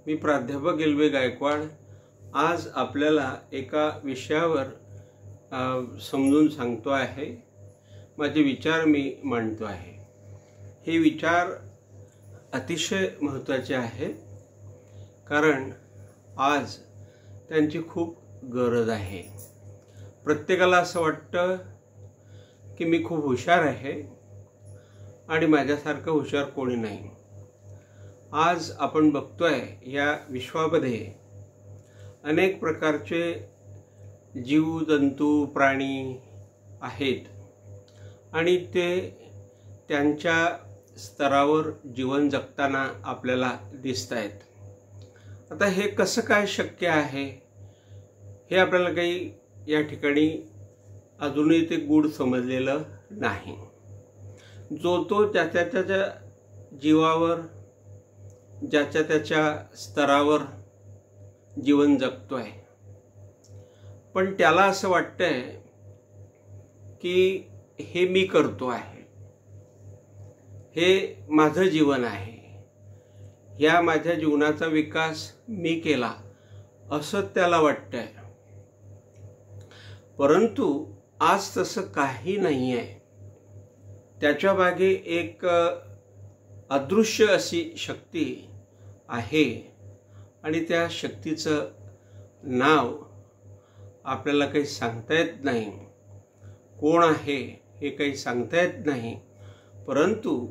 मी प्राध्यापक एल.वी. गायकवाड आज आपल्याला एका विषयावर समजून सांगतो आहे। माझे विचार मी मांडतो आहे। हे विचार अतिशय महत्त्वाचे आहेत, कारण आज त्यांची खूप गरज आहे। प्रत्येकाला असं वाटतं की मी खूप हुशार आहे आणि माझ्यासारखं हुशार कोणी नाही। आज आपण बघतोय या विश्वामध्ये अनेक प्रकारचे जीव जंतू प्राणी आहेत आणि ते त्यांच्या स्तरावर जीवन जगताना आपल्याला दिसतायत। आता हे कसं काय शक्य आहे हे आपल्याला काही या ठिकाणी अजूनही ते गूढ समजलेलं नाही। जो तो त्याच्या जीवावर ज्याच्या त्याच्या स्तरावर जीवन जगतोय, पण त्याला असं वाटतंय की हे मी करतो आहे, हे माझं जीवन आहे, या माझ्या जीवनाचा विकास मी केला असं त्याला वाटतंय। परंतु आज तसं काही नाही आहे। त्याच्या मागे एक अदृश्य अशी शक्ती आहे आणि त्या शक्तीचं नाव आपल्याला काही सांगता येत नाही। कोण आहे हे काही सांगता येत नाही, परंतु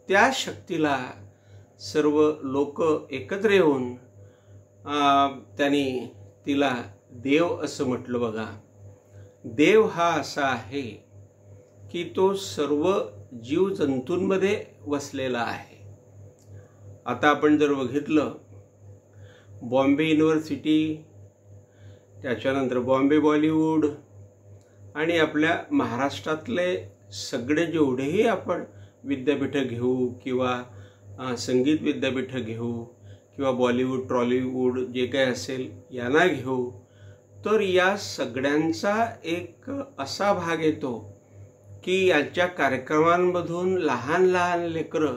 त्या शक्तीला सर्व लोक एकत्र येऊन त्यांनी तिला देव असं म्हटलं बघा। देव हा असा आहे की तो सर्व जीवजंतूंमध्ये वसलेला आहे। आता आपण जर बघितलं, बॉम्बे युनिव्हर्सिटी, त्याच्यानंतर बॉम्बे बॉलिवूड आणि आपल्या महाराष्ट्रातले सगळे जेवढेही आपण विद्यापीठं घेऊ किंवा संगीत विद्यापीठं घेऊ किंवा बॉलिवूड टॉलीवूड जे काही असेल यांना घेऊ, तर या सगळ्यांचा एक असा भाग येतो की याच्या कार्यक्रमांमधून लहान लहान लेकरं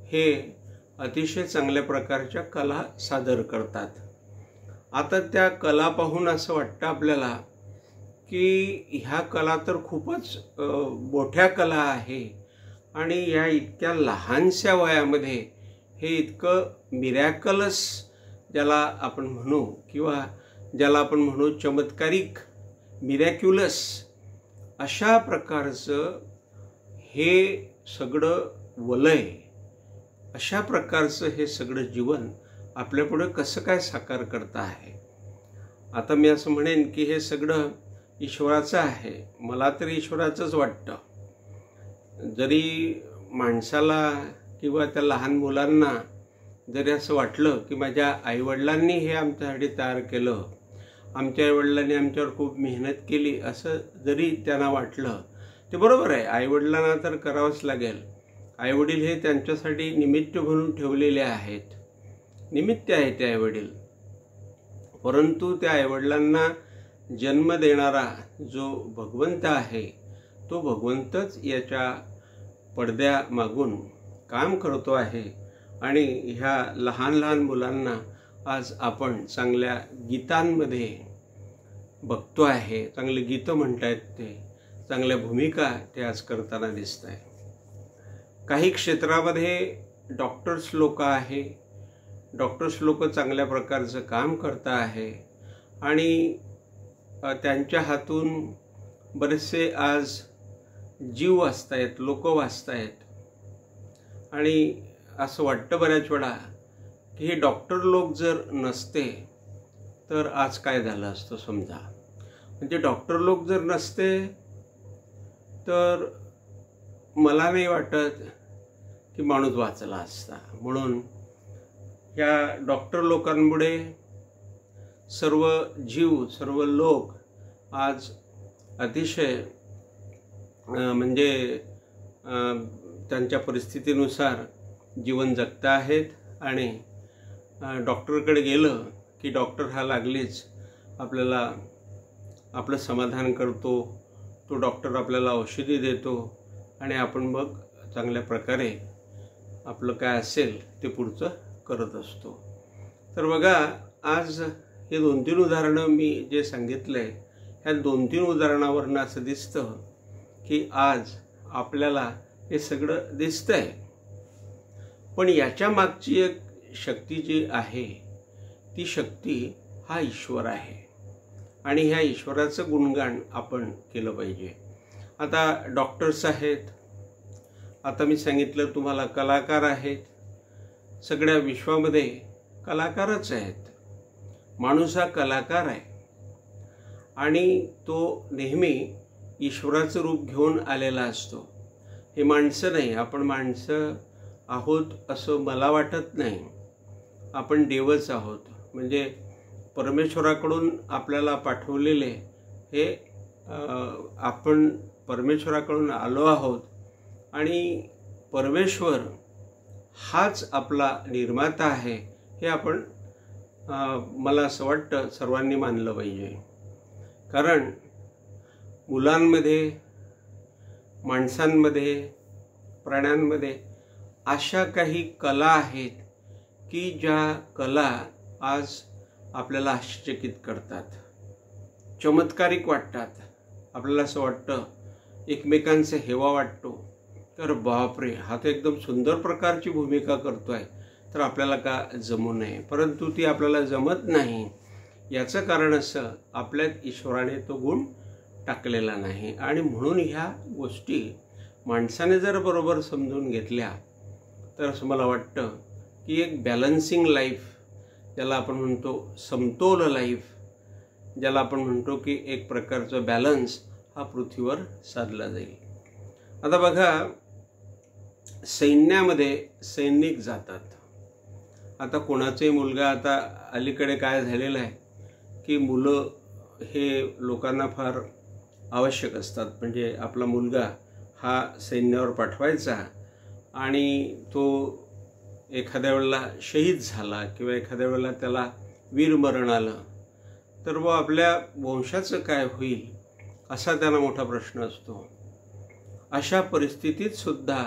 हे अतिशय चांगल्या प्रकारच्या कला सादर करतात। आता त्या कला पाहून असं वाटतं आपल्याला की ह्या कला तर खूपच मोठ्या कला आहे आणि या इतक्या लहानशा वयामध्ये हे इतकं मिरॅकलस ज्याला आपण म्हणू किंवा ज्याला आपण म्हणू चमत्कारिक, मिरॅक्युलस अशा प्रकारचं हे सगळं वलय, अशा प्रकारचं हे सगळं जीवन आपल्यापुढे कसं काय साकार करता आहे। आता मी असं म्हणेन की हे सगळं ईश्वराचं आहे। मला तरी ईश्वराचंच वाटतं। जरी माणसाला किंवा त्या लहान मुलांना जरी असं वाटलं की माझ्या आईवडिलांनी हे आमच्यासाठी तयार केलं, आमच्या आईवडिलांनी आमच्यावर खूप मेहनत केली, असं जरी त्यांना वाटलं, ते बरोबर आहे। आईवडिलांना तर करावंच लागेल। आईवडील हे त्यांच्यासाठी निमित्त म्हणून ठेवलेले आहेत, निमित्त आहेत ते आईवडील। परंतु त्या आईवडिलांना जन्म देणारा जो भगवंत आहे, तो भगवंतच याच्या पडद्या मागून काम करतो आहे आणि ह्या लहान लहान मुलांना आज आपण चांगल्या गीतांमध्ये बघतो आहे। चांगले गीतं म्हणतायत ते, चांगल्या भूमिका ते आज करताना दिसत आहे। काही क्षेत्रामध्ये डॉक्टर्स लोक आहे, डॉक्टर्स लोक चांगल्या प्रकारचं काम करता आहे आणि त्यांच्या हातून बरेचसे आज जीव वाचतायत, लोक वाचतायत। आणि असं वाटतं बऱ्याच वेळा की हे डॉक्टर लोक जर नसते तर आज काय झालं असतं समजा। म्हणजे डॉक्टर लोक जर नसते तर मला नाही वाटत की माणूस वाचला असता। म्हणून या डॉक्टर लोकांमुळे सर्व जीव, सर्व लोक आज अतिशय म्हणजे त्यांच्या परिस्थितीनुसार जीवन जगत आहेत आणि डॉक्टरकडे गेलं की डॉक्टर हा लागलीच आपल्याला आपलं समाधान करतो। तो डॉक्टर आपल्याला औषधी देतो आणि आपण मग चांगल्या प्रकारे आपलं काय असेल ते पुढचं करत असतो। तर बघा, आज हे 2-3 उदाहरणं मी जे सांगितलंय, ह्या 2-3 उदाहरणावरून असं दिसतं की आज आपल्याला हे सगळं दिसतंय. पण याच्या मागची एक शक्ती जी आहे, ती शक्ती हा ईश्वर आहे आणि ह्या ईश्वराचं गुणगान आपण केलं पाहिजे. आता डॉक्टर्स आहेत, आता मी सांगितलं तुम्हाला कलाकार आहेत. सगळ्या विश्वामध्ये कलाकारच आहेत. माणूस हा कलाकार आहे आणि तो नेहमी ईश्वराचं रूप घेऊन आलेला असतो. हे माणसं नाही, आपण माणसं आहोत असं मला वाटत नाही. आपण देवच आहोत. म्हणजे परमेश्वराकडून आपल्याला पाठवलेले हे आपण परमेश्वराकडून आलो आहोत आणि परमेश्वर हाच आपला निर्माता आहे हे आपण मला असं वाटतं सर्वांनी मानलं पाहिजे. कारण मुलांमध्ये, माणसांमध्ये, प्राण्यांमध्ये अशा काही कला आहेत की ज्या कला आज आपल्याला आश्चर्यचकित करतात, चमत्कारिक वाटतात. आपल्याला असं वाटतं, एकमेकांचा हेवा वाटतो, तर बापरे, हा तर एकदम सुंदर प्रकारची भूमिका करतोय, तर आपल्याला का जमू नये. परंतु ती आपल्याला जमत नाही. याचं कारण असं, आपल्यात ईश्वराने तो गुण टाकलेला नाही. आणि म्हणून ह्या गोष्टी माणसाने जर बरोबर समजून घेतल्या तर असं मला वाटतं की एक बॅलन्सिंग लाईफ, ज्याला आपण म्हणतो समतोल लाईफ, ज्याला आपण म्हणतो की एक प्रकारचं बॅलन्स हा पृथ्वीवर साधला जाईल. आता बघा, सैन्यामध्ये सैनिक जातात. आता कोणाचाही मुलगा, आता अलीकडे काय झालेलं आहे की मुलं हे लोकांना फार आवश्यक असतात. म्हणजे आपला मुलगा हा सैन्यावर पाठवायचा आणि तो एखाद्या वेळेला शहीद झाला किंवा एखाद्या वेळेला त्याला वीरमरण आलं तर व आपल्या वंशाचं काय होईल असा त्यांना मोठा प्रश्न असतो. अशा परिस्थितीत सुद्धा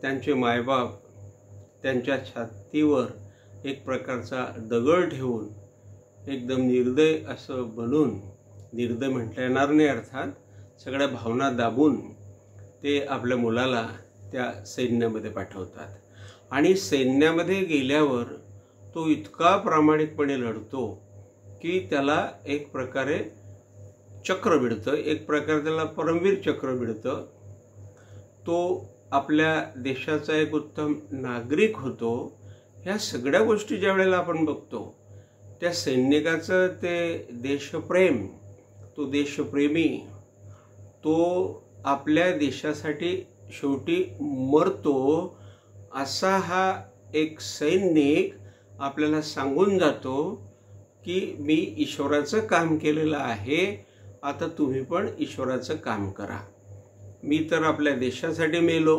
त्यांचे मायबाप त्यांच्या छातीवर एक प्रकारचा दगड ठेवून एकदम निर्दय असं बनून, निर्दय म्हटलं येणार नाही अर्थात, सगळ्या भावना दाबून ते आपल्या मुलाला त्या सैन्यामध्ये पाठवतात. आणि सैन्यामध्ये गेल्यावर तो इतका प्रामाणिकपणे लढतो की त्याला एक प्रकारे चक्र मिळतं, एक प्रकारे त्याला परमवीर चक्र मिळतं. तो आपल्या देशाचा एक उत्तम नागरिक होतो. ह्या सगळ्या गोष्टी ज्या वेळेला आपण बघतो, त्या सैनिकाचं ते देशप्रेम, तो देशप्रेमी, तो आपल्या देशासाठी शेवटी मरतो, असा हा एक सैनिक आपल्याला सांगून जातो की मी ईश्वराचं काम केलेलं आहे, आता तुम्ही पण ईश्वराचं काम करा. मी तर आपल्या देशासाठी मेलो,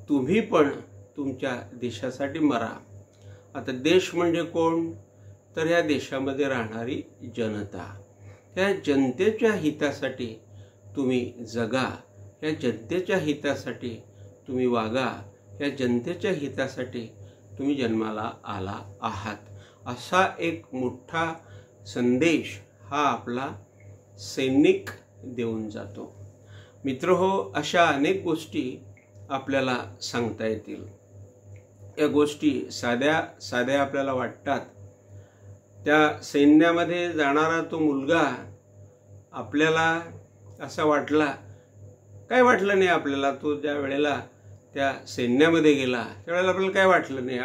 तुम्ही पण तुमच्या देशासाठी मरा. आता देश म्हणजे कोण? तर ह्या देशामध्ये राहणारी जनता. त्या जनतेच्या हितासाठी तुम्ही जगा, या जनतेच्या हितासाठी तुम्ही वागा, या जनतेच्या हितासाठी तुम्ही जन्माला आला आहात. असा एक मोठा संदेश हा आपला सैनिक देऊन जातो. मित्रहो, अशा अनेक गोष्टी आपल्याला सांगता येतील. या गोष्टी साध्या साध्या आपल्याला वाटतात. त्या सैन्यामध्ये जाणारा तो मुलगा आपल्याला असा वाटला, काय वाटलं नाही आपल्याला. तो ज्या वेळेला त्या सैन्यामध्ये गेला त्यावेळेला आपल्याला काय वाटलं नाही,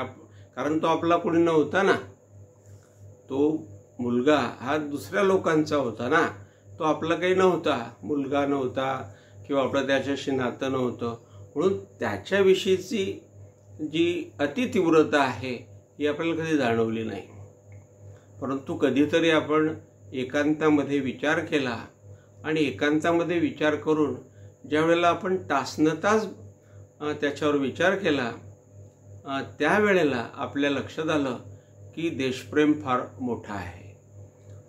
कारण तो आपला कोणी नव्हता ना. तो मुलगा हा दुसऱ्या लोकांचा होता ना, तो आपला काही नव्हता, मुलगा नव्हता किंवा आपलं त्याच्याशी नातं नव्हतं. म्हणून त्याच्याविषयीची जी अतितीव्रता आहे ही आपल्याला कधी जाणवली नाही. परंतु कधीतरी आपण एकांतामध्ये विचार केला आणि एकांतामध्ये विचार करून ज्या वेळेला आपण तासनतास त्याच्यावर विचार केला, त्यावेळेला आपल्या लक्षात आलं की देशप्रेम फार मोठं आहे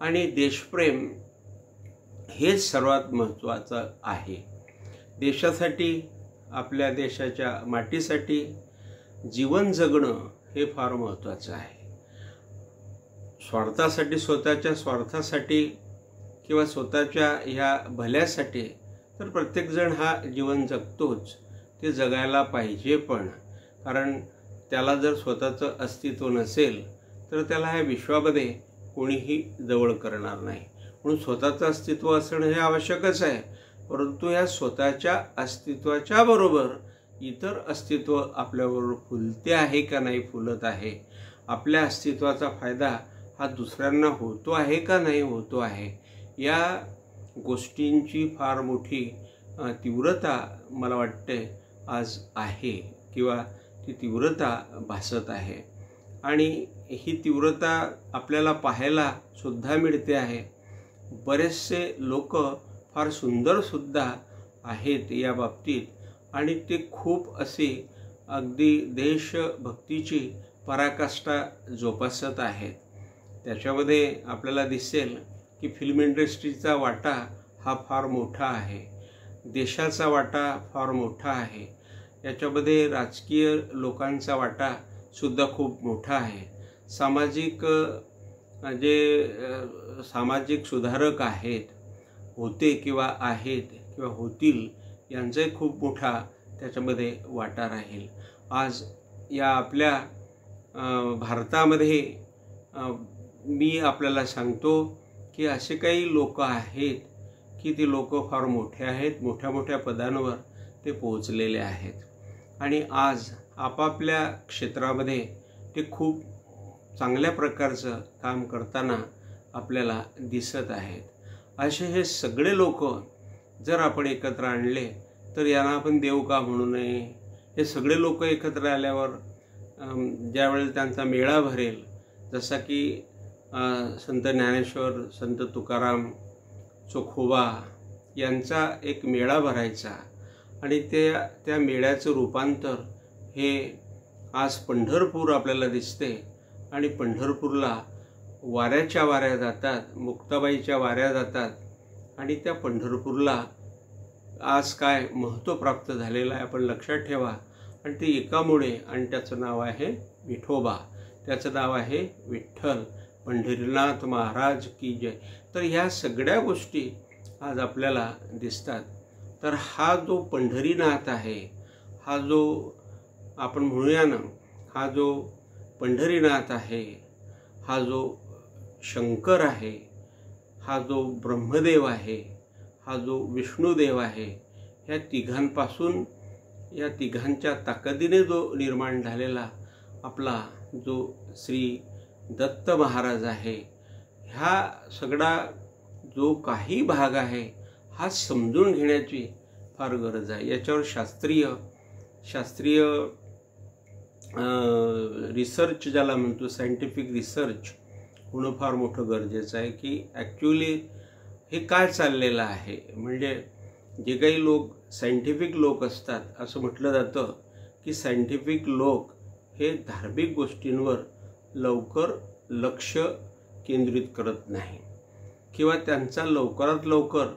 आणि देशप्रेम हेच सर्वात महत्त्वाचं आहे. देशासाठी, आपल्या देशाच्या मातीसाठी जीवन जगणं हे फार महत्त्वाचं आहे. स्वार्थासाठी, स्वतःच्या स्वार्थासाठी किंवा स्वतःच्या ह्या भल्यासाठी तर प्रत्येकजण हा जीवन जगतोच, ते जगायला पाहिजे पण. कारण त्याला जर स्वतःचं अस्तित्व नसेल तर त्याला ह्या विश्वामध्ये कोणीही जवळ करणार नाही. म्हणून स्वतःचं अस्तित्व असणं हे आवश्यकच आहे, परंतु ह्या स्वतःच्या अस्तित्वाच्या बरोबर इतर अस्तित्व आपल्याबरोबर फुलते आहे का नाही फुलत आहे, आपल्या अस्तित्वाचा फायदा हा दुसऱ्यांना होतो आहे का नाही होतो आहे, या गोष्टींची फार मोठी तीव्रता मला वाटते आज आहे किंवा ती तीव्रता भासत आहे. आणि ही तीव्रता आपल्याला पाहायला सुद्धा मिळते आहे. बरेचसे लोक फार सुंदरसुद्धा आहेत या बाबतीत आणि ते खूप असे अगदी देशभक्तीची पराकाष्ठा जोपासत आहेत. त्याच्यामध्ये आपल्याला दिसेल की फिल्म इंडस्ट्रीचा वाटा हा फार मोठा आहे, देशाचा वाटा फार मोठा आहे, याच्यामध्ये राजकीय लोकांचा वाटा सुद्धा खूप मोठा आहे. सामाजिक सुधारक आहेत, होते किंवा आहेत किंवा होतील, यांचाही खूप मोठा त्याच्यामध्ये वाटा राहील. आज या आपल्या भारतामध्ये मी आपल्याला सांगतो की असे काही लोक आहेत की ती लोक फार मोठे आहेत, मोठ्या मोठ्या पदांवर ते पोहोचलेले आहेत आणि आज आपापल्या क्षेत्रामध्ये ते खूप चांगल्या प्रकारचं काम करताना आपल्याला दिसत आहेत. असे हे सगळे लोक जर आपण एकत्र आणले तर यांना आपण देव का म्हणू नये. हे सगळे लोक एकत्र आल्यावर ज्यावेळेला त्यांचा मेळा भरेल, जसा की संत ज्ञानेश्वर, संत तुकाराम, चोखोबा यांचा एक मेळा भरायचा आणि त्या मेळ्याचं रूपांतर हे आज पंढरपूर आपल्याला दिसते आणि पंढरपूरला वाऱ्याच्या वाऱ्या जातात, मुक्ताबाईच्या वाऱ्या जातात आणि त्या पंढरपूरला आज काय महत्त्व प्राप्त झालेलं आहे आपण लक्षात ठेवा. आणि ते एकामुळे, आणि त्याचं नाव आहे विठोबा, त्याचं नाव आहे विठ्ठल, पंढरीनाथ महाराज की जय. तर ह्या सगळ्या गोष्टी आज आपल्याला दिसतात. तर हा जो पंढरीनाथ आहे, हा जो आपण म्हणूया ना, हा जो पंढरीनाथ आहे, हा जो शंकर आहे, हा जो ब्रह्मदेव आहे, हा जो विष्णुदेव आहे, ह्या तिघांपासून, या तिघांच्या ताकदीने जो निर्माण झालेला आपला जो श्री दत्त महाराज आहे, ह्या सगळा जो काही भाग आहे हा समजून घेण्याची फार गरज आहे. याच्यावर शास्त्रीय रिसर्च ज्याला म्हणतो, सायंटिफिक रिसर्च होणं फार मोठं गरजेचं आहे की ॲक्च्युली हे काय चाललेलं आहे. म्हणजे जे काही लोक सायंटिफिक लोक असतात, असं म्हटलं जातं की सायंटिफिक लोक हे धार्मिक गोष्टींवर लवकर लक्ष केंद्रित करत नाही किंवा त्यांचा लवकरात लवकर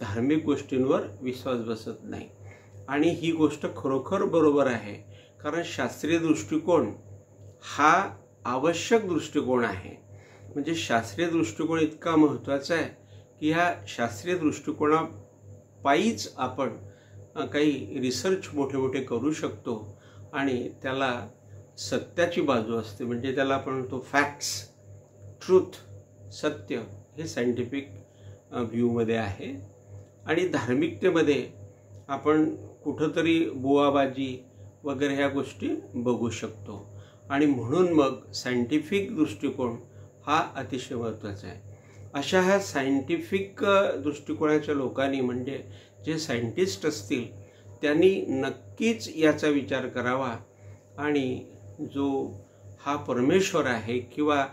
धार्मिक गोष्टींवर विश्वास बसत नाही. आणि ही गोष्ट खरोखर बरोबर आहे, कारण शास्त्रीय दृष्टिकोन हा आवश्यक दृष्टिकोन आहे. म्हणजे शास्त्रीय दृष्टिकोन इतका महत्त्वाचा आहे की ह्या शास्त्रीय दृष्टिकोनापायीच आपण काही रिसर्च मोठे मोठे करू शकतो आणि त्याला सत्याची बाजू असते, म्हणजे त्याला आपण म्हणतो फॅक्ट्स, ट्रूथ, सत्य, हे सायंटिफिक व्ह्यूमध्ये आहे. आणि धार्मिकतेमध्ये आपण कुठंतरी बुवाबाजी वगैरे ह्या गोष्टी बघू शकतो. आणि म्हणून मग सायंटिफिक दृष्टिकोन हा अतिशय महत्त्वाचा आहे. अशा ह्या सायंटिफिक दृष्टिकोनाच्या लोकांनी, म्हणजे जे सायंटिस्ट असतील, त्यांनी नक्कीच याचा विचार करावा आणि जो हा परमेश्वर आहे किंवा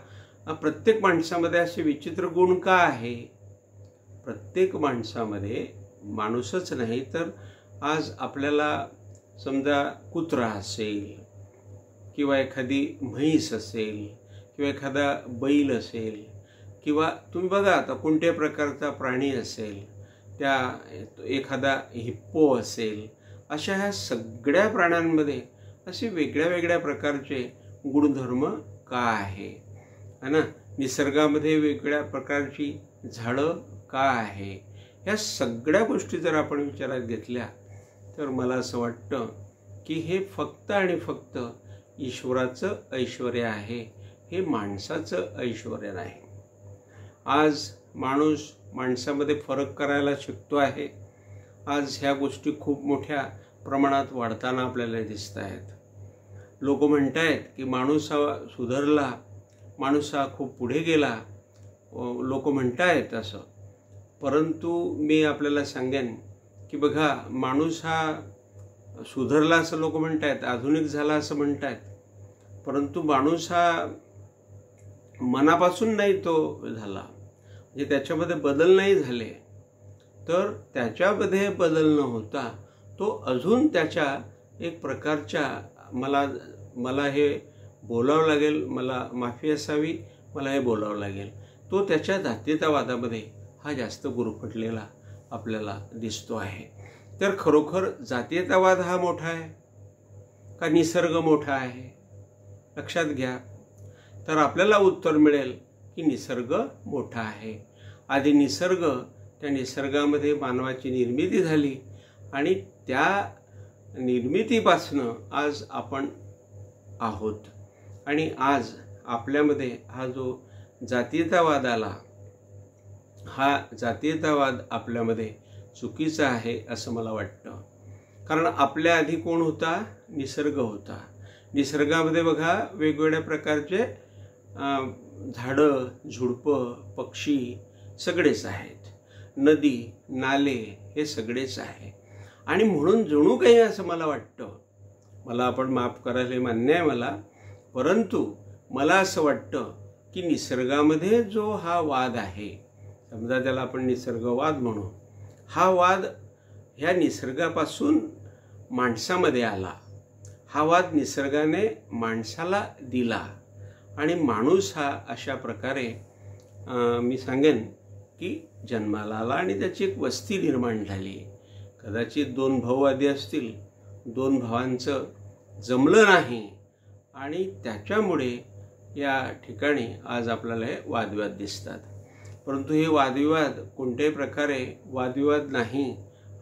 प्रत्येक माणसामध्ये असे विचित्र गुण का आहे. प्रत्येक माणसामध्ये, माणूसच नाही तर आज आपल्याला समजा कुत्रा असेल किंवा एखादी म्हैस असेल किंवा एखादा बैल असेल किंवा तुम्ही बघा आता कोणत्या प्रकारचा प्राणी असेल, त्या एखादा हिप्पो असेल, अशा ह्या सगळ्या प्राण्यांमध्ये असे वेगळ्या वेगळ्या प्रकारचे गुणधर्म का आहे ना, निसर्गामध्ये वेगवेगळ्या प्रकारची झाडं का आहे, या सगळ्या गोष्टी जर आपण विचारात घेतल्या तर मला असं वाटतं की हे फक्त आणि फक्त ईश्वराचं ऐश्वर्य आहे, हे माणसाचं ऐश्वर्य नाही. आज माणूस माणसामध्ये फरक करायला शिकतो आहे. आज ह्या गोष्टी खूप मोठ्या प्रमाणात वाढताना आपल्याला दिसत आहेत. लोक म्हणत आहेत की माणूस हा सुधारला, माणूस हा खूप पुढे गेला, लोक म्हणत आहेत असं. परंतु मी आपल्याला सांगेन की बघा, माणूस हा सुधारला असं लोक म्हणत आहेत, आधुनिक झाला असं म्हणत आहेत, परंतु माणूस हा मनापासून नाही तो झाला, म्हणजे त्याच्यामध्ये बदल नाही झाले. तर त्याच्यामध्ये बदल न होता तो अजून त्याच्या एक प्रकारच्या, मला हे बोलावं लागेल, मला माफी असावी, मला हे बोलावं लागेल, तो त्याच्या जातीयतावादामध्ये हा जास्त गुरफटलेला आपल्याला दिसतो आहे. तर खरोखर जातीयतावाद हा मोठा आहे का निसर्ग मोठा आहे? लक्षात घ्या. तर आपल्याला उत्तर मिळेल की निसर्ग मोठा आहे. आधी निसर्ग, त्या निसर्गामध्ये मानवाची निर्मिती झाली आणि त्या निर्मितीपासनं आज आपण आहोत. आणि आज आपल्यामध्ये हा जो जातीयतावाद आला, हा जातीयतावाद आपल्यामध्ये चुकीचा आहे असं मला वाटतं. कारण आपल्या आधी कोण होता? निसर्ग होता. निसर्गामध्ये बघा वेगवेगळ्या प्रकारचे झाडं, झुडपं, पक्षी सगळेच आहेत, नदी, नाले हे सगळेच आहे. आणि म्हणून जणू काही असं मला वाटतं, मला आपण माफ करायला मान्य आहे मला, परंतु मला असं वाटतं की निसर्गामध्ये जो हा वाद आहे, समजा त्याला आपण निसर्गवाद म्हणू, हा वाद ह्या निसर्गापासून माणसामध्ये आला. हा वाद निसर्गाने माणसाला दिला आणि माणूस हा अशा प्रकारे मी सांगेन की जन्माला आला आणि त्याची एक वस्ती निर्माण झाली. कदाचित 2 भाऊ आधी असतील, 2 भावांचं जमलं नाही आणि त्याच्यामुळे या ठिकाणी आज आपल्याला हे वादविवाद दिसतात. परंतु हे वादविवाद कोणत्याही प्रकारे वादविवाद नाही,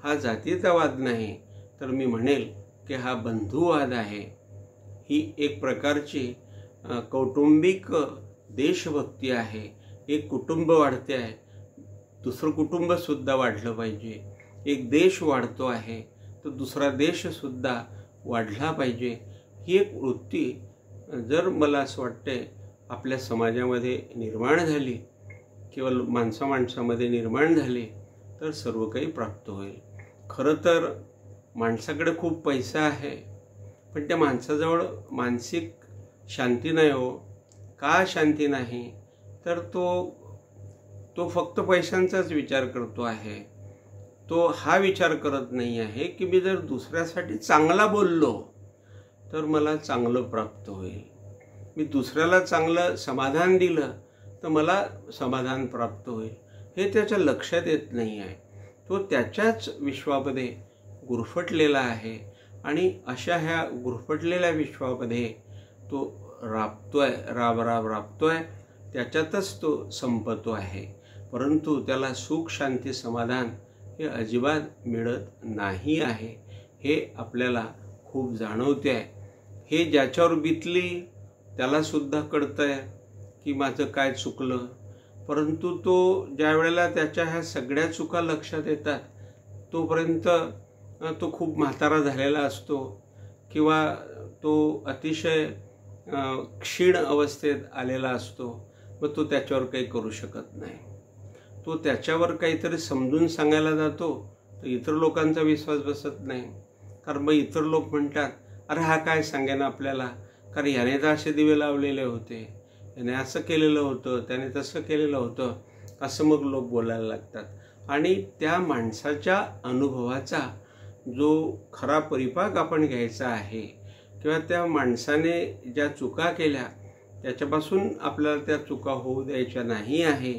हा जातीयतावाद नाही, तर मी म्हणेल की हा बंधुवाद आहे. ही एक प्रकारची कौटुंबिक देशभक्ती आहे. एक कुटुंब वाढते आहे, दुसरं कुटुंबसुद्धा वाढलं पाहिजे. एक देश वाढतो आहे तर दुसरा देशसुद्धा वाढला पाहिजे. ही एक वृत्ती जर मला असं वाटते आपल्या समाजामध्ये निर्माण झाली किंवा माणसामध्ये निर्माण झाली तर सर्व काही प्राप्त होईल. खरं तर माणसाकडे खूप पैसा आहे, पण त्या माणसाजवळ मानसिक शांती नाही हो. का शांती नाही? तर तो फक्त पैशांचाच विचार करतो आहे. तो हा विचार करत नाही आहे की मी जर दुसऱ्यासाठी चांगला बोललो तर मला चांगलं प्राप्त होईल, मी दुसऱ्याला चांगलं समाधान दिलं तर मला समाधान प्राप्त होईल, हे त्याच्या लक्षात येत नाही आहे. तो त्याच्याच विश्वामध्ये गुरफटलेला आहे आणि अशा ह्या गुरफटलेल्या विश्वामध्ये तो राबतोय, त्याच्यातच तो संपतो आहे. परंतु त्याला सुख, शांती, समाधान हे अजिबात मिळत नाही आहे. हे आपल्याला खूप जाणवते आहे. हे ज्याच्यावर बितली त्याला सुद्धा कळतंय की माझं काय चुकलं. परंतु तो ज्या वेळेला त्याच्या ह्या सगळ्या चुका लक्षात येतात तोपर्यंत तो खूप म्हातारा झालेला असतो किंवा तो अतिशय क्षीण अवस्थेत आलेला असतो. मग तो त्याच्यावर काही करू शकत नाही. तो त्याच्यावर काहीतरी समजून सांगायला जातो तर इतर लोकांचा विश्वास बसत नाही. कारण मग इतर लोक म्हणतात, अरे हा काय सांगेना आपल्याला, कारण याने तर असे दिवे लावलेले होते, याने असं केलेलं होतं, त्याने तसं केलेलं होतं, असं मग लोक बोलायला लागतात. आणि त्या माणसाच्या अनुभवाचा जो खरा परिपाक आपण घ्यायचा आहे किंवा त्या माणसाने ज्या चुका केल्या त्याच्यापासून आपल्याला त्या चुका होऊ द्यायच्या नाही आहे,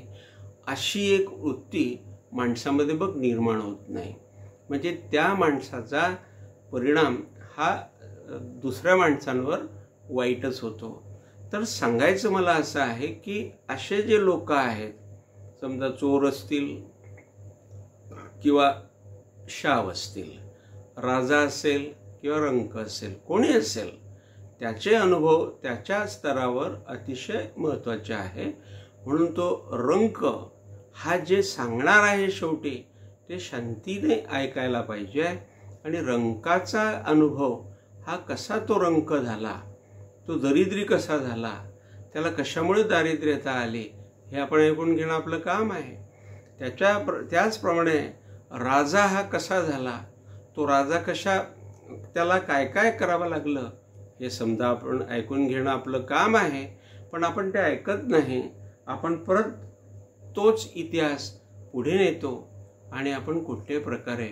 अशी एक वृत्ती माणसामध्ये बघ निर्माण होत नाही. म्हणजे त्या माणसाचा परिणाम हा दुसऱ्या माणसांवर वाईटच होतो. तर सांगायचं मला असं आहे की असे जे लोक आहेत, समजा चोर असतील किंवा शाव असतील, राजा असेल किंवा रंक असेल, कोणी असेल, त्याचे अनुभव त्याच्या स्तरावर अतिशय महत्त्वाचे आहे. म्हणून तो रंक हा जे सांगणार आहे शेवटी ते शांतीने ऐकायला पाहिजे. आणि रंकाचा अनुभव हा कसा तो रंक झाला, तो दरिद्री कसा झाला, त्याला कशामुळे दारिद्र्यता आली, हे आपण ऐकून घेणं आपलं काम आहे. त्याचप्रमाणे राजा हा कसा झाला, तो राजा त्याला काय काय करावं लागलं, हे समजा आपण ऐकून घेणं आपलं काम आहे. पण आपण ते ऐकत नाही. आपण परत तोच इतिहास पुढे नेतो आणि आपण कुठल्याही प्रकारे,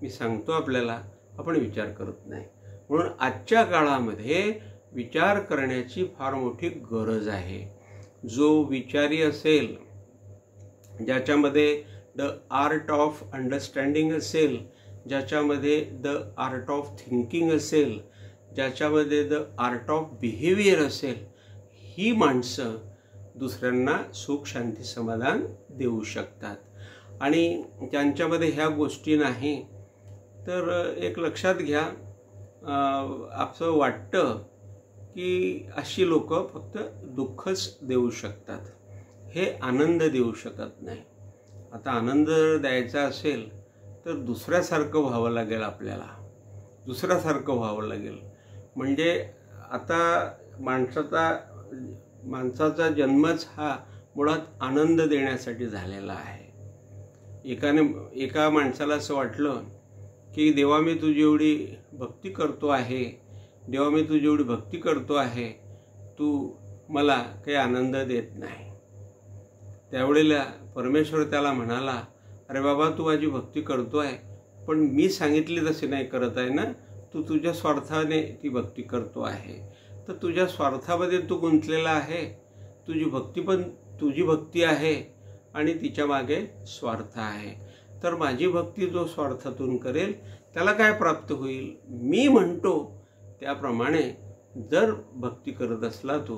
मी सांगतो आपल्याला, आपण विचार करत नाही. म्हणून आजच्या काळामध्ये विचार करण्याची फार मोठी गरज आहे. जो विचारी असेल, ज्याच्यामध्ये द आर्ट ऑफ अंडरस्टँडिंग असेल, ज्याच्यामध्ये द आर्ट ऑफ थिंकिंग असेल, ज्याच्यामध्ये द आर्ट ऑफ बिहेवियर असेल, ही माणसं दुसऱ्यांना सुख शांती समाधान देऊ शकतात. आणि त्यांच्यामध्ये ह्या गोष्टी नाही तर एक लक्षात घ्या, असं वाटतं की अशी लोक फक्त दुःखच देऊ शकतात, हे आनंद देऊ शकत नाही. आता आनंद द्यायचा असेल तर दुसऱ्यासारखं व्हावं लागेल, आपल्याला दुसऱ्यासारखं व्हावं लागेल. म्हणजे आता माणसाचा जन्मच हा मुळात आनंद देण्यासाठी झालेला आहे. एका माणसाला असं वाटलं की देवा मी तुझी एवढी भक्ती करतो आहे, देवा मी तुझी एवढी भक्ती करतो आहे, तू मला काही आनंद देत नाही. त्यावेळेला परमेश्वर त्याला म्हणाला, अरे बाबा तू माझी भक्ती करतो आहे, पण मी सांगितली तशी नाही करत आहे ना, तू तुझ्या स्वार्थाने ती भक्ती करतो आहे. तर तुझ्या स्वार्थामध्ये तू गुंतलेला आहे. तुझी भक्ती आहे आणि तिच्या मागे स्वार्थ आहे. तर माझी भक्ती जो स्वार्थातून करेल त्याला काय प्राप्त होईल, मी म्हणतो त्याप्रमाणे जर भक्ती करत असला तू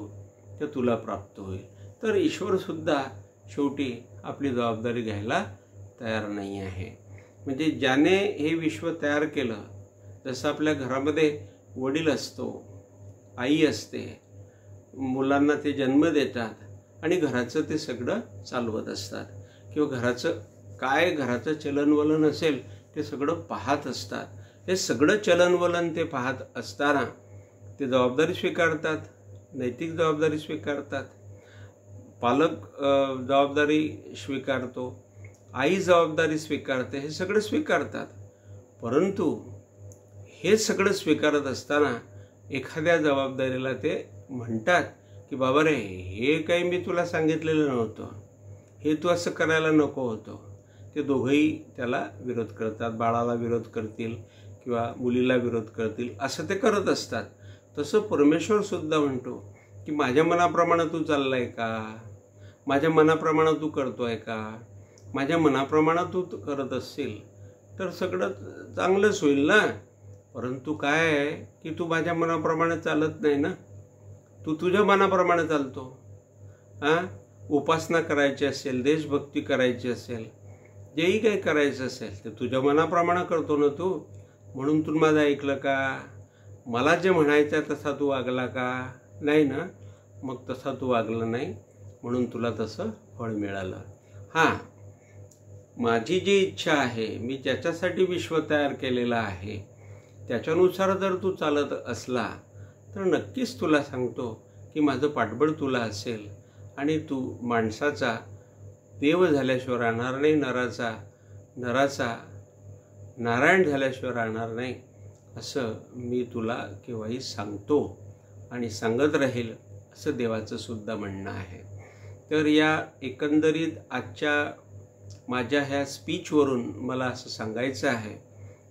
तर तुला प्राप्त होईल. तर ईश्वरसुद्धा शेवटी आपली जबाबदारी घ्यायला तयार नाही आहे. म्हणजे ज्याने हे विश्व तयार केलं, जसं आपल्या घरामध्ये वडील असतो, आई असते, मुलांना ते जन्म देतात आणि घराचं ते सगळं चालवत असतात, किंवा घराचं चलनवलन असेल ते सगळं पाहत असतात. हे सगळं चलनवलन ते पाहत असताना ते जबाबदारी स्वीकारतात, नैतिक जबाबदारी स्वीकारतात, पालक जबाबदारी स्वीकारतो, आई जबाबदारी स्वीकारते, हे सगळं स्वीकारतात. परंतु हे सगळं स्वीकारत असताना एखाद्या जबाबदारीला ते म्हणतात की बाबा रे, हे काही मी तुला सांगितलेलं नव्हतं, हे तू असं करायला नको होतं. ते दोघंही त्याला विरोध करतात, बाळाला विरोध करतील किंवा मुलीला विरोध करतील, असं ते करत असतात. तसं परमेश्वरसुद्धा म्हणतो की माझ्या मनाप्रमाणे तू चाललाय का, माझ्या मनाप्रमाणे तू करतोय का, माझ्या मनाप्रमाणे तू करत असशील तर सगळं चांगलंच होईल ना. परंतु काय आहे की तू माझ्या मनाप्रमाणे चालत नाही ना, तू तुझ्या मनाप्रमाणे चालतो. उपासना करायची असेल, देशभक्ती करायची असेल, जेही काही करायचं असेल ते तुझ्या मनाप्रमाणे करतो ना तू. म्हणून तू माझं ऐकलं का, मला जे म्हणायचं तसा तू वागला का, नाही ना. मग तसा तू वागला नाही म्हणून तुला तसं फळ मिळालं. माझी जी इच्छा आहे, मी ज्याच्यासाठी विश्व तयार केलेलं आहे त्याच्यानुसार जर तू चालत असला तर नक्कीच तुला सांगतो की माझं पाठबळ तुला असेल आणि तू माणसाचा देव झाल्याशिवाय राहणार नाही, नराचा नारायण झाल्याशिवाय राहणार नाही, असं मी तुला केव्हाही सांगतो आणि सांगत राहील, असं देवाचं सुद्धा म्हणणं आहे. तर या एकंदरीत आजच्या माझ्या ह्या स्पीचवरून मला असं सांगायचं आहे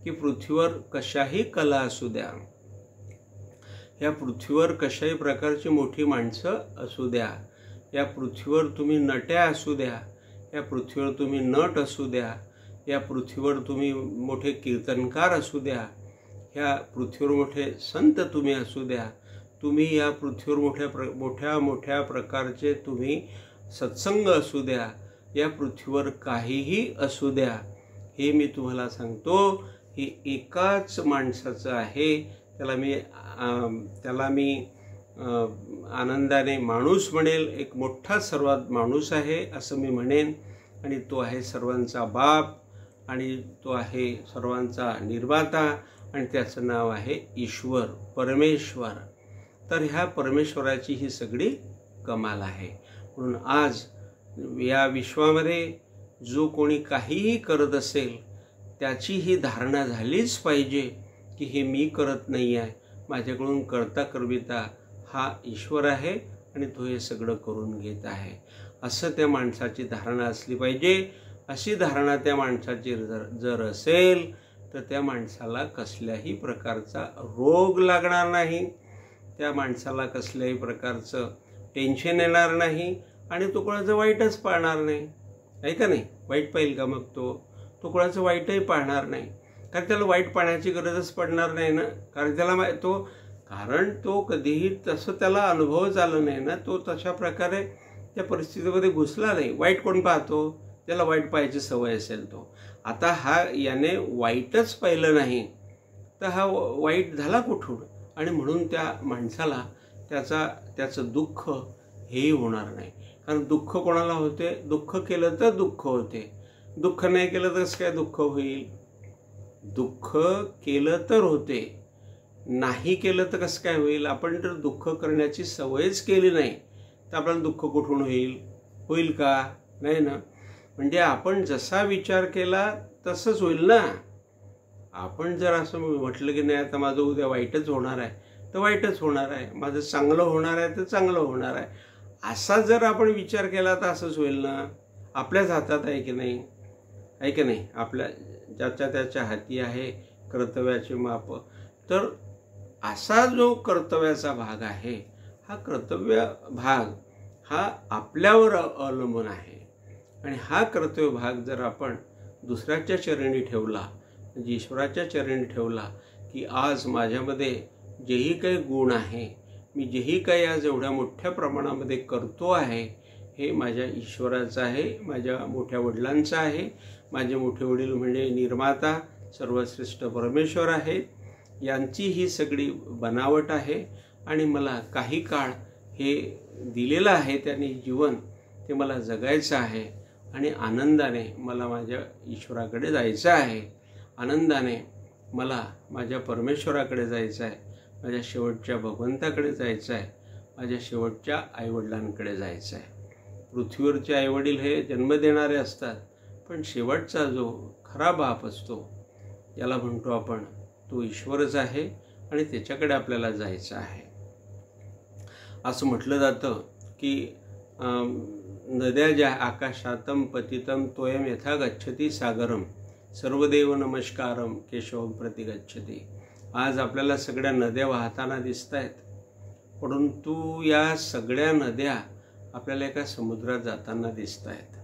की पृथ्वीवर कशाही कला असू द्या, या पृथ्वीवर कशाही प्रकारची मोठी माणसं असू द्या, या पृथ्वीवर तुम्ही नट्या असू द्या, या पृथ्वीवर तुम्ही नट असू द्या, या पृथ्वीवर तुम्ही मोठे कीर्तनकार असू द्या, ह्या पृथ्वीवर मोठे संत तुम्ही असू द्या, तुम्ही या पृथ्वीवर मोठ्या प्रकारचे तुम्ही सत्संग असू द्या, या पृथ्वीवर काहीही असू द्या, हे मी तुम्हाला सांगतो, हे एकाच माणसाचं आहे. त्याला मी आनंदाने माणूस म्हणेल, एक मोठा सर्वात माणूस आहे असं मी म्हणेन. आणि तो आहे सर्वांचा बाप, आणि तो आहे सर्वांचा निर्माता, आणि त्याचं नाव आहे ईश्वर, परमेश्वर. तर ह्या परमेश्वराची ही सगळी कमाल आहे. म्हणून आज या विश्वामध्ये जो कोणी काहीही करत असेल त्याची ही धारणा झालीच पाहिजे की हे मी करत नाही आहे, माझ्याकडून करता करविता हा ईश्वर आहे आणि तो हे सगळं करून घेत आहे, असं त्या माणसाची धारणा असली पाहिजे. अशी धारणा त्या माणसाची जर असेल तर त्या माणसाला कसल्याही प्रकारचा रोग लागणार नाही, त्या माणसाला कसल्याही प्रकारचं टेन्शन येणार नाही, आणि तो कोणाचं वाईटच पाहणार नाही. आहे का नाही? वाईट पाहिल का मग तो कोणाचं वाईटही पाहणार नाही, कारण त्याला वाईट पाहण्याची गरजच पडणार नाही ना. कारण तो कधीही तसं त्याला अनुभवच आला नाही ना, तो तशा प्रकारे त्या परिस्थितीमध्ये घुसला नाही. वाईट कोण पाहतो? त्याला वाईट पाहायची सवय असेल तो. आता याने वाईटच पाहिलं नाही तर हा वाईट झाला कुठून? आणि म्हणून त्या माणसाला त्याचं दुःख हेही होणार नाही. कारण दुःख कोणाला होते? दुःख केलं तर दुःख होते, दुःख नाही केलं तर कसं काय दुःख होईल? दुःख केलं तर होते, नाही केलं तर कसं काय होईल? आपण जर दुःख करण्याची सवयच केली नाही तर आपल्याला दुःख कुठून होईल का? नाही ना. म्हणजे आपण जसा विचार केला तसंच होईल ना. आपण जर असं म्हटलं की नाही आता माझं उद्या वाईटच होणार आहे तर वाईटच होणार आहे, माझं चांगलं होणार आहे तर चांगलं होणार आहे, असा जर आपण विचार केला तर असंच होईल ना. आपल्याच हातात आहे की नाही? आहे की नाही? आपल्या त्याच्या हाती आहे कर्तव्याचे माप. तर असा जो कर्तव्याचा भाग आहे, हा कर्तव्य भाग हा आपल्यावर अवलंबून आहे. आणि हा कर्तव्य भाग जर आपण दुसऱ्याच्या चरणी ठेवला, म्हणजे ईश्वराच्या चरणी ठेवला, की आज माझ्यामध्ये जेही काही गुण आहे, मी जेही काही आज एवढ्या मोठ्या प्रमाणामध्ये करतो आहे, हे माझ्या ईश्वराचं आहे, माझ्या मोठ्या वडिलांचं आहे. माझे मोठे वडील म्हणजे निर्माता सर्वश्रेष्ठ परमेश्वर आहेत, यांची ही सगळी बनावट आहे. आणि मला काही काळ हे दिलेलं आहे त्यांनी जीवन, ते मला जगायचं आहे, आणि आनंदाने मला माझ्या ईश्वराकडे जायचं आहे, आनंदाने मला माझ्या परमेश्वराकडे जायचं आहे, माझ्या शेवटच्या भगवंताकडे जायचं आहे, माझ्या शेवटच्या आईवडिलांकडे जायचं आहे. पृथ्वीवरचे आईवडील हे जन्म देणारे असतात, पण शेवटचा जो खरा बाप असतो, याला म्हणतो आपण, तो ईश्वरच आहे, आणि त्याच्याकडे आपल्याला जायचं आहे. असं म्हटलं जातं की नद्या ज्या आकाशातम पतितम तोयम यथा गच्छति सागरम सर्वदेव नमस्कारम केशवम प्रति गच्छति. आज आपल्याला सगळ्या नद्या वाहताना दिसत आहेत, परंतु या सगळ्या नद्या आपल्याला एका समुद्रात जाताना दिसत आहेत.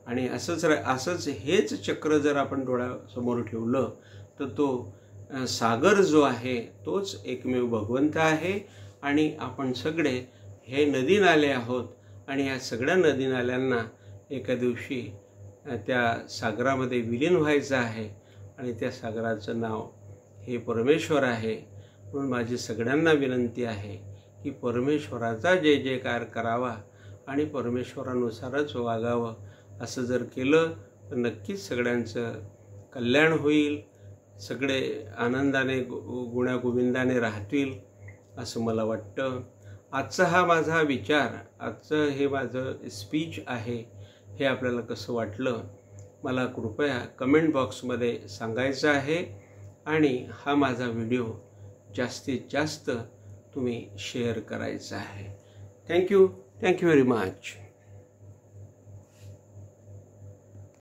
आणि असंच हेच चक्र जर आपण डोळ्यासमोर ठेवलं तर तो सागर जो आहे तोच एकमेव भगवंत आहे. आणि आपण सगळे हे नदी नाले आहोत, आणि या सगळ्या नदी नाल्यांना एका दिवशी त्या सागरामध्ये विलीन व्हायचं आहे, आणि त्या सागराचं नाव हे परमेश्वर आहे. म्हणून माझी सगळ्यांना विनंती आहे की परमेश्वराचा जय जयकार करावा आणि परमेश्वरानुसारच वागावं. असं जर केलं तर नक्कीच सगळ्यांचं कल्याण होईल, सगळे आनंदाने गुण्यागोविंदाने राहतील असं मला वाटतं. आजचा हा माझा विचार, आजचं हे माझं स्पीच आहे, हे आपल्याला कसं वाटलं मला कृपया कमेंट बॉक्समध्ये सांगायचं आहे. आणि हा माझा व्हिडिओ जास्तीत जास्त तुम्ही शेअर करायचा आहे. Thank you very much.